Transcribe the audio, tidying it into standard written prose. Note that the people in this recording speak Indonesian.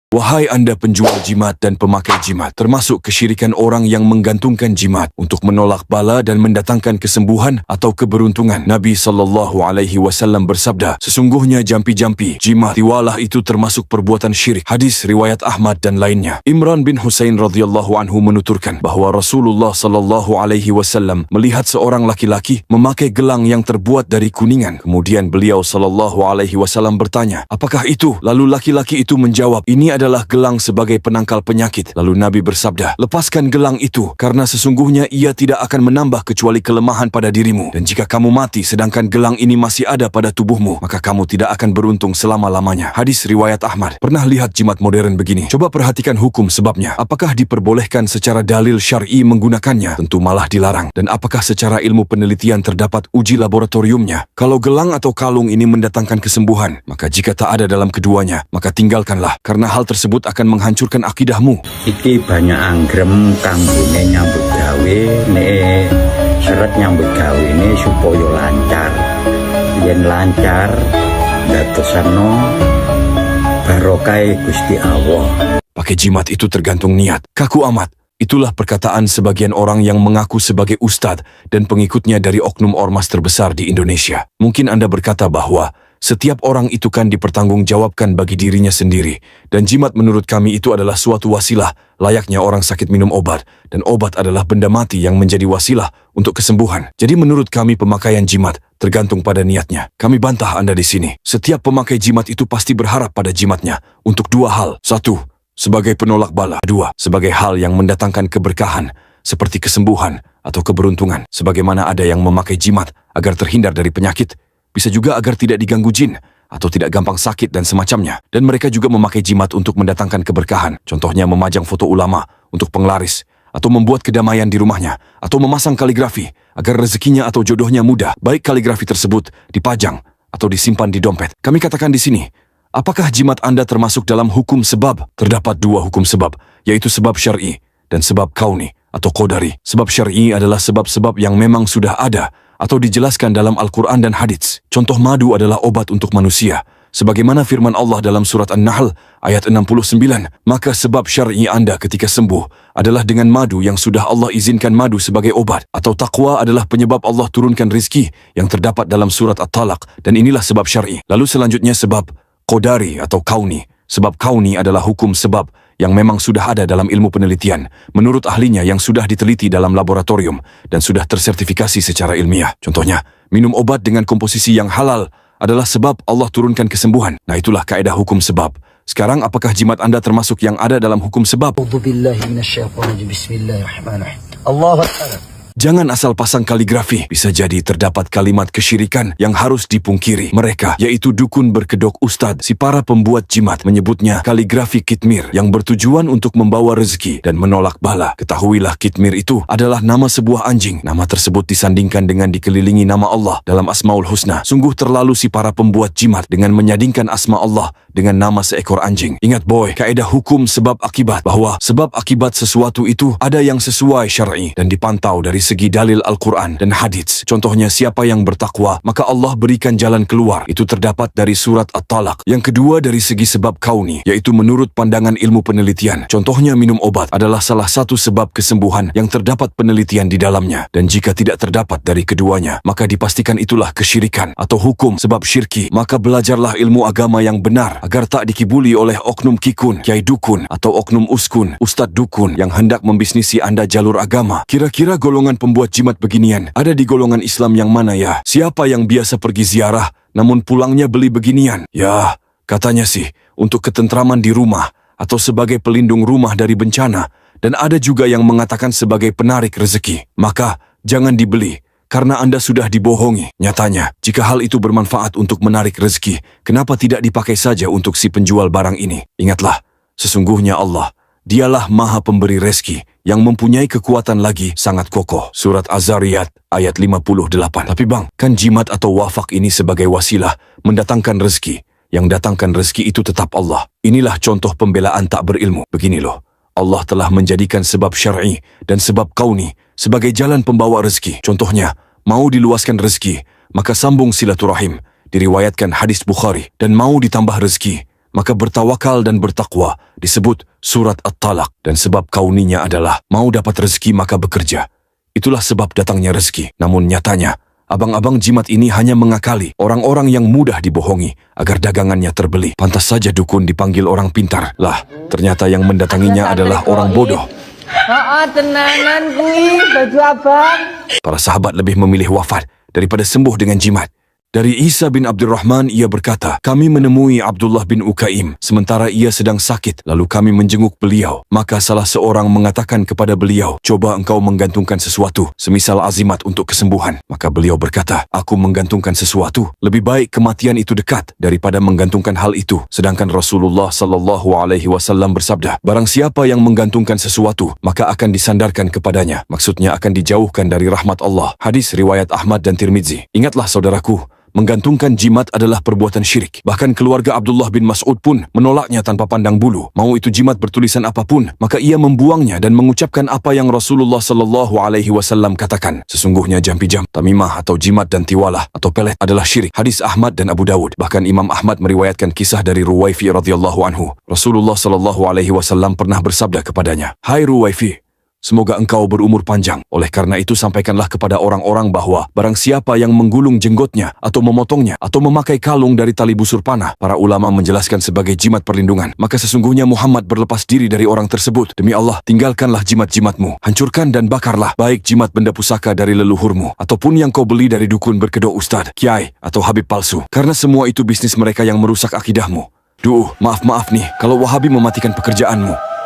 Wahai anda penjual jimat dan pemakai jimat, termasuk kesyirikan orang yang menggantungkan jimat untuk menolak bala dan mendatangkan kesembuhan atau keberuntungan. Nabi SAW bersabda, sesungguhnya jampi-jampi, jimat, tiwalah itu termasuk perbuatan syirik. Hadis riwayat Ahmad dan lainnya. Imran bin Husain radhiyallahu anhu menuturkan bahwa Rasulullah SAW melihat seorang laki-laki memakai gelang yang terbuat dari kuningan. Kemudian beliau SAW bertanya, apakah itu? Lalu laki-laki itu menjawab, ini adalah gelang sebagai penangkal penyakit. Lalu Nabi bersabda, lepaskan gelang itu, karena sesungguhnya ia tidak akan menambah kecuali kelemahan pada dirimu. Dan jika kamu mati sedangkan gelang ini masih ada pada tubuhmu, maka kamu tidak akan beruntung selama-lamanya. Hadis riwayat Ahmad. Pernah lihat jimat modern begini? Coba perhatikan hukum sebabnya. Apakah diperbolehkan secara dalil syar'i menggunakannya? Tentu malah dilarang. Dan apakah secara ilmu penelitian terdapat uji laboratoriumnya? Kalau gelang atau kalung ini mendatangkan kesembuhan, maka jika tak ada dalam keduanya, maka tinggalkanlah, karena hal tersebut akan menghancurkan akidahmu. Iki banyak anggrem kanggone nyambut gawe, nek syarat nyambut gawe ini supaya lancar. Yen lancar, datosano barokah Gusti Allah. Pakai jimat itu tergantung niat. Kaku amat. Itulah perkataan sebagian orang yang mengaku sebagai ustadz dan pengikutnya dari oknum ormas terbesar di Indonesia. Mungkin Anda berkata bahwa setiap orang itu kan dipertanggungjawabkan bagi dirinya sendiri. Dan jimat menurut kami itu adalah suatu wasilah, layaknya orang sakit minum obat. Dan obat adalah benda mati yang menjadi wasilah untuk kesembuhan. Jadi menurut kami pemakaian jimat tergantung pada niatnya. Kami bantah Anda di sini. Setiap pemakai jimat itu pasti berharap pada jimatnya untuk dua hal. Satu, sebagai penolak bala. Dua, sebagai hal yang mendatangkan keberkahan, seperti kesembuhan atau keberuntungan. Sebagaimana ada yang memakai jimat agar terhindar dari penyakit, bisa juga agar tidak diganggu jin, atau tidak gampang sakit dan semacamnya. Dan mereka juga memakai jimat untuk mendatangkan keberkahan. Contohnya memajang foto ulama untuk penglaris, atau membuat kedamaian di rumahnya, atau memasang kaligrafi agar rezekinya atau jodohnya mudah. Baik kaligrafi tersebut dipajang atau disimpan di dompet. Kami katakan di sini, apakah jimat Anda termasuk dalam hukum sebab? Terdapat dua hukum sebab, yaitu sebab syar'i dan sebab kauni atau qadari. Sebab syar'i adalah sebab-sebab yang memang sudah ada atau dijelaskan dalam Al-Quran dan hadits. Contoh madu adalah obat untuk manusia. Sebagaimana firman Allah dalam surat An-Nahl ayat 69, maka sebab syar'i Anda ketika sembuh adalah dengan madu yang sudah Allah izinkan madu sebagai obat. Atau taqwa adalah penyebab Allah turunkan rizki yang terdapat dalam surat At-Talaq, dan inilah sebab syar'i. Lalu selanjutnya sebab qadari atau kauni. Sebab kauni adalah hukum sebab yang memang sudah ada dalam ilmu penelitian, menurut ahlinya yang sudah diteliti dalam laboratorium dan sudah tersertifikasi secara ilmiah. Contohnya, minum obat dengan komposisi yang halal adalah sebab Allah turunkan kesembuhan. Nah, itulah kaedah hukum sebab. Sekarang apakah jimat Anda termasuk yang ada dalam hukum sebab? Allahu Akbar. Jangan asal pasang kaligrafi. Bisa jadi terdapat kalimat kesyirikan yang harus dipungkiri. Mereka, yaitu dukun berkedok ustadz, si para pembuat jimat, menyebutnya kaligrafi kitmir yang bertujuan untuk membawa rezeki dan menolak bala. Ketahuilah kitmir itu adalah nama sebuah anjing. Nama tersebut disandingkan dengan dikelilingi nama Allah dalam Asmaul Husna. Sungguh terlalu si para pembuat jimat dengan menyandingkan asma Allah dengan nama seekor anjing. Ingat boy, kaedah hukum sebab akibat, bahwa sebab akibat sesuatu itu ada yang sesuai syar'i dan dipantau dari segi dalil Al-Quran dan hadits. Contohnya, siapa yang bertakwa, maka Allah berikan jalan keluar. Itu terdapat dari surat At-Talaq. Yang kedua, dari segi sebab kauni, yaitu menurut pandangan ilmu penelitian. Contohnya, minum obat adalah salah satu sebab kesembuhan yang terdapat penelitian di dalamnya. Dan jika tidak terdapat dari keduanya, maka dipastikan itulah kesyirikan atau hukum sebab syirki. Maka belajarlah ilmu agama yang benar agar tak dikibuli oleh oknum kikun, kiai dukun, atau oknum uskun, ustadz dukun yang hendak membisnisi Anda jalur agama. Kira-kira golongan pembuat jimat beginian ada di golongan Islam yang mana ya? Siapa yang biasa pergi ziarah namun pulangnya beli beginian? Ya, katanya sih untuk ketentraman di rumah atau sebagai pelindung rumah dari bencana, dan ada juga yang mengatakan sebagai penarik rezeki. Maka jangan dibeli karena Anda sudah dibohongi. Nyatanya, jika hal itu bermanfaat untuk menarik rezeki, kenapa tidak dipakai saja untuk si penjual barang ini? Ingatlah, sesungguhnya Allah, Dialah Maha Pemberi rezeki yang mempunyai kekuatan lagi sangat kokoh. Surat Az-Zariyat ayat 58. Tapi bang, kan jimat atau wafak ini sebagai wasilah mendatangkan rezeki. Yang datangkan rezeki itu tetap Allah. Inilah contoh pembelaan tak berilmu. Begini loh, Allah telah menjadikan sebab syar'i dan sebab kauni sebagai jalan pembawa rezeki. Contohnya, mau diluaskan rezeki, maka sambung silaturahim. Diriwayatkan hadis Bukhari. Dan mau ditambah rezeki, maka bertawakal dan bertakwa disebut surat At-Talaq. Dan sebab kauninya adalah mau dapat rezeki maka bekerja. Itulah sebab datangnya rezeki. Namun nyatanya, abang-abang jimat ini hanya mengakali orang-orang yang mudah dibohongi agar dagangannya terbeli. Pantas saja dukun dipanggil orang pintar. Lah, ternyata yang mendatanginya adalah orang bodoh. Tenanan kui, baju abang. Para sahabat lebih memilih wafat daripada sembuh dengan jimat. Dari Isa bin Abdurrahman ia berkata, kami menemui Abdullah bin Ukaim sementara ia sedang sakit, lalu kami menjenguk beliau. Maka salah seorang mengatakan kepada beliau, coba engkau menggantungkan sesuatu, semisal azimat untuk kesembuhan. Maka beliau berkata, aku menggantungkan sesuatu, lebih baik kematian itu dekat daripada menggantungkan hal itu. Sedangkan Rasulullah SAW bersabda, barang siapa yang menggantungkan sesuatu, maka akan disandarkan kepadanya. Maksudnya akan dijauhkan dari rahmat Allah. Hadis riwayat Ahmad dan Tirmidzi. Ingatlah saudaraku, menggantungkan jimat adalah perbuatan syirik. Bahkan keluarga Abdullah bin Mas'ud pun menolaknya tanpa pandang bulu. Mau itu jimat bertulisan apapun, maka ia membuangnya dan mengucapkan apa yang Rasulullah SAW katakan. Sesungguhnya jampi-jam, tamimah atau jimat dan tiwalah atau pelet adalah syirik. Hadis Ahmad dan Abu Dawud. Bahkan Imam Ahmad meriwayatkan kisah dari Ruwaifi radhiyallahu anhu. Rasulullah SAW pernah bersabda kepadanya, hai Ruwaifi, semoga engkau berumur panjang. Oleh karena itu sampaikanlah kepada orang-orang bahwa barang siapa yang menggulung jenggotnya atau memotongnya atau memakai kalung dari tali busur panah, para ulama menjelaskan sebagai jimat perlindungan, maka sesungguhnya Muhammad berlepas diri dari orang tersebut. Demi Allah, tinggalkanlah jimat-jimatmu, hancurkan dan bakarlah baik jimat benda pusaka dari leluhurmu ataupun yang kau beli dari dukun berkedok ustad, kiai atau habib palsu, karena semua itu bisnis mereka yang merusak akidahmu. Maaf nih kalau Wahabi mematikan pekerjaanmu.